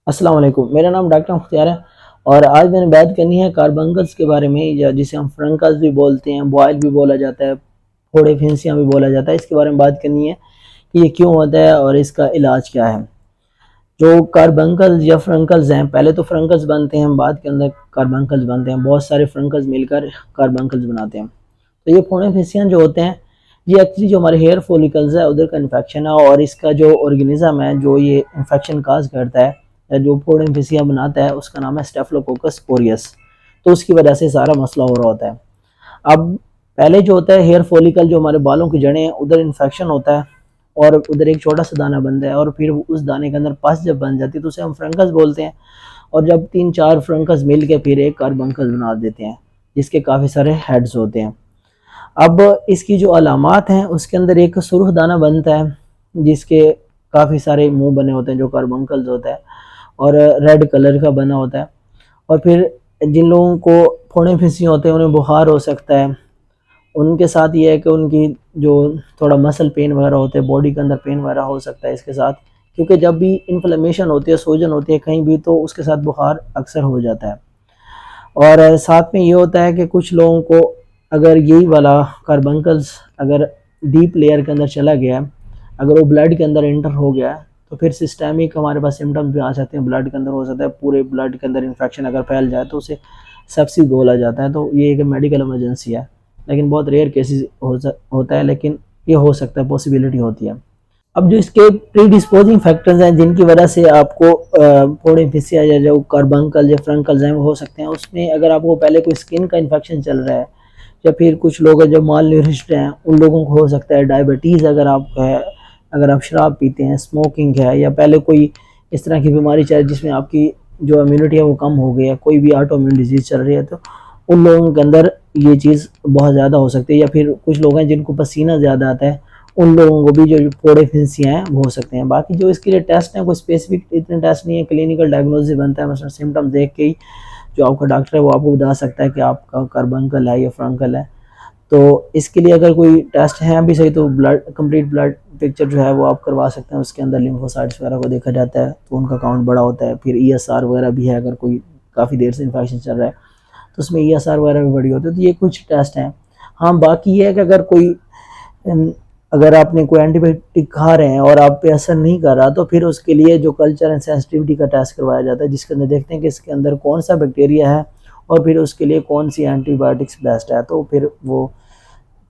अस्सलाम वालेकुम। मेरा नाम डॉक्टर मुख्तियार है और आज मैंने बात करनी है कार्बंकल्स के बारे में, या जिसे हम फ्रंकल्स भी बोलते हैं, बॉयल भी बोला जाता है, फोड़े फिंसियाँ भी बोला जाता है। इसके बारे में बात करनी है कि ये क्यों होता है और इसका इलाज क्या है। जो कार्बंकल्स या फ्रंकल्स हैं, पहले तो फ्रंकल्स बनते हैं, बाद के अंदर कार्बंकल्स बनते हैं। बहुत सारे फ्रंकल्स मिलकर कार्बंकल्स बनाते हैं। तो ये फोड़े फिंसियाँ जो होते हैं, ये एक्चुअली जो हमारे हेयर फॉलिकल्स है उधर का इन्फेक्शन है, और इसका जो ऑर्गेनिज्म है जो ये इन्फेक्शन काज करता है या जो फोड़े फिंसियाँ बनाता है, उसका नाम है स्टेफिलोकोकस ऑरियस। तो उसकी वजह से सारा मसला हो रहा होता है। अब पहले जो होता है, हेयर फॉलिकल जो हमारे बालों की जड़ें हैं, उधर इन्फेक्शन होता है और उधर एक छोटा सा दाना बनता है, और फिर उस दाने के अंदर पस जब बन जाती है तो उसे हम फ्रंकस बोलते हैं। और जब 3-4 फ्रंकस मिल के फिर एक कार्बंकस बना देते हैं, जिसके काफ़ी सारे हेड्स होते हैं। अब इसकी जो अलामात हैं, उसके अंदर एक सुर्ख दाना बनता है, जिसके काफ़ी सारे मुंह बने होते हैं, जो कार्बंकल्स होता है, और रेड कलर का बना होता है। और फिर जिन लोगों को फोड़े फिंसियाँ होते हैं, उन्हें बुखार हो सकता है। उनके साथ ये है कि उनकी जो थोड़ा मसल पेन वगैरह होते हैं, बॉडी के अंदर पेन वगैरह हो सकता है इसके साथ, क्योंकि जब भी इन्फ्लेमेशन होती है, सूजन होती है कहीं भी, तो उसके साथ बुखार अक्सर हो जाता है। और साथ में ये होता है कि कुछ लोगों को अगर यही वाला कार्बंकल्स अगर डीप लेयर के अंदर चला गया, अगर वो ब्लड के अंदर इंटर हो गया, तो फिर सिस्टेमिक हमारे पास सिम्टम्स भी आ जाते हैं। ब्लड के अंदर हो सकता है, पूरे ब्लड के अंदर इन्फेक्शन अगर फैल जाए तो उसे सेप्सिस बोला जाता है। तो ये एक मेडिकल इमरजेंसी है, लेकिन बहुत रेयर केसेस होता है, लेकिन ये हो सकता है, पॉसिबिलिटी होती है। अब जो इसके प्री डिस्पोजिंग फैक्टर्स हैं जिनकी वजह से आपको फोड़े फिसिया या जो कार्बंकल या फ्रंकल्स हैं वो हो सकते हैं, उसमें अगर आपको पहले कोई स्किन का इन्फेक्शन चल रहा है, या फिर कुछ लोग जो माल न्यूरिश्ड हैं उन लोगों को हो सकता है। डायबिटीज़ अगर आपको है, अगर आप शराब पीते हैं, स्मोकिंग है, या पहले कोई इस तरह की बीमारी चल जिसमें आपकी जो इम्यूनिटी है वो कम हो गई है, कोई भी ऑटो इम्यून डिजीज़ चल रही है, तो उन लोगों के अंदर ये चीज़ बहुत ज़्यादा हो सकती है। या फिर कुछ लोग हैं जिनको पसीना ज़्यादा आता है, उन लोगों को भी जो फोड़े फिंसियाँ हैं वो हो सकते हैं। बाकी जो इसके लिए टेस्ट हैं, कोई स्पेसिफिक इतने टेस्ट नहीं है, क्लिनिकल डायग्नोसिस बनता है। मतलब सिम्टम देख के ही जो आपका डॉक्टर है वो आपको बता सकता है कि आपका कार्बंकल है या फ्रंकल है। तो इसके लिए अगर कोई टेस्ट है भी सही, तो ब्लड कंप्लीट ब्लड पिक्चर जो है वो आप करवा सकते हैं। उसके अंदर लिम्फोसाइट्स वगैरह को देखा जाता है, तो उनका काउंट बड़ा होता है। फिर ईएसआर वगैरह भी है, अगर कोई काफ़ी देर से इन्फेक्शन चल रहा है तो उसमें ईएसआर वगैरह भी बड़ी होती है। तो ये कुछ टेस्ट हैं। हाँ, बाकी ये है कि अगर कोई अगर आपने कोई एंटीबायोटिक खा रहे हैं और आप पे असर नहीं कर रहा, तो फिर उसके लिए जो कल्चर एंड सेंसिटिविटी का टेस्ट करवाया जाता है, जिसके अंदर देखते हैं कि इसके अंदर कौन सा बैक्टीरिया है और फिर उसके लिए कौन सी एंटीबायोटिक्स बेस्ट है। तो फिर वो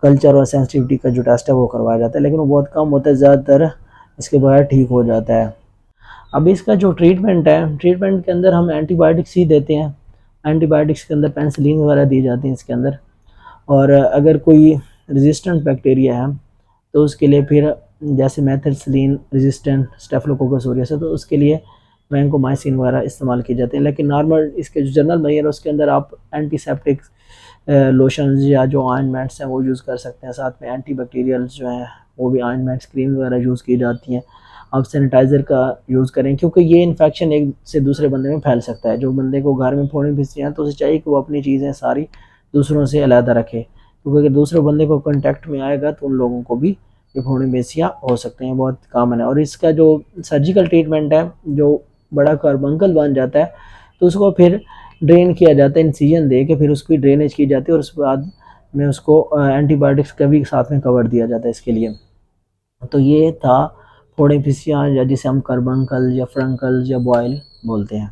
कल्चर और सेंसिटिविटी का जो टेस्ट है वो करवाया जाता है, लेकिन वो बहुत कम होता है, ज़्यादातर इसके बगैर ठीक हो जाता है। अब इसका जो ट्रीटमेंट है, ट्रीटमेंट के अंदर हम एंटीबायोटिक्स ही देते हैं। एंटीबायोटिक्स के अंदर पेनिसिलिन वगैरह दी जाती है इसके अंदर। और अगर कोई रेजिस्टेंट बैक्टीरिया है तो उसके लिए फिर जैसे मेथिसिलिन रेजिस्टेंट स्टेफिलोकोकस ऑरियस है, तो उसके लिए वैंकोमाइसिन वगैरह इस्तेमाल किए जाते हैं। लेकिन नॉर्मल इसके जो जनरल मेजर है उसके अंदर आप एंटीसेप्टिक लोशंस या जो ऑइंटमेंट्स हैं वो यूज़ कर सकते हैं। साथ में एंटी बैक्टीरियल्स जो हैं वो भी ऑइंटमेंट्स, क्रीम वगैरह यूज़ की जाती हैं। आप सैनिटाइज़र का यूज़ करें, क्योंकि ये इन्फेक्शन एक से दूसरे बंदे में फैल सकता है। जो बंदे को घर में फोड़े फिंसी हैं तो उसे चाहिए कि वो अपनी चीज़ें सारी दूसरों से अलग रखे, क्योंकि अगर दूसरे बंदे को कॉन्टैक्ट में आएगा तो उन लोगों को भी ये फोड़े फिंसियाँ हो सकते हैं, बहुत कॉमन है। और इसका जो सर्जिकल ट्रीटमेंट है, जो बड़ा कार्बंकल बन जाता है तो उसको फिर ड्रेन किया जाता है, इंसिजन दे के फिर उसकी ड्रेनेज की जाती है, और उसके बाद में उसको एंटीबायोटिक्स का भी साथ में कवर दिया जाता है इसके लिए। तो ये था फोड़े फिंसियाँ, या जिसे हम कार्बंकल या फ्रंकल या बॉयल बोलते हैं।